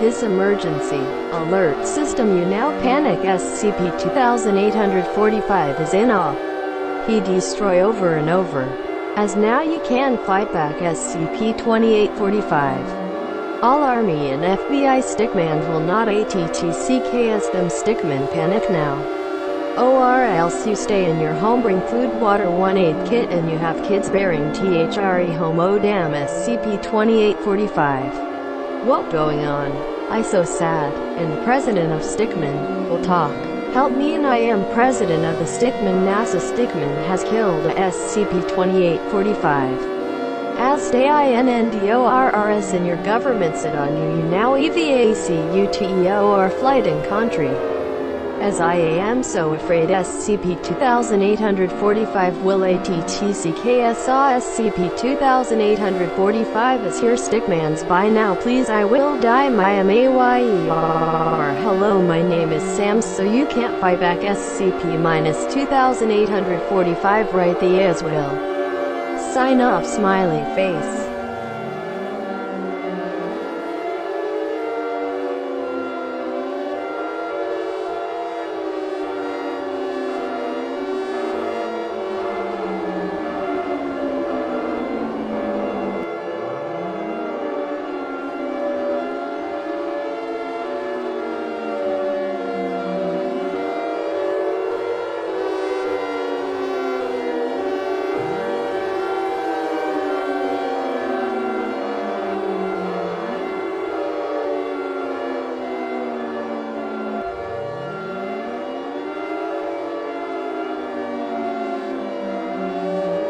this emergency alert system, you now panic. SCP-2845 is in awe. He destroy over and over. As now you can fight back SCP-2845. All Army and FBI Stickman will not attcks them. Stickman, panic now. Or else you stay in your home, bring food, water, 1-aid kit, and you have kids bearing THRE home. Oh damn, SCP-2845. What going on? I so sad. And President of Stickman will talk. Help me, and I am President of the Stickman. NASA Stickman has killed SCP-2845. As stay INNDORRS in your government sit on you now EVACUTEO or flight in country. As I am so afraid SCP-2845 will attcks SCP-2845 is here. Stickman's by now, please, I will die. My MAYER. Hello, my name is Sam, so you can't fight back SCP-2845 right? The as will. Sign off, smiley face.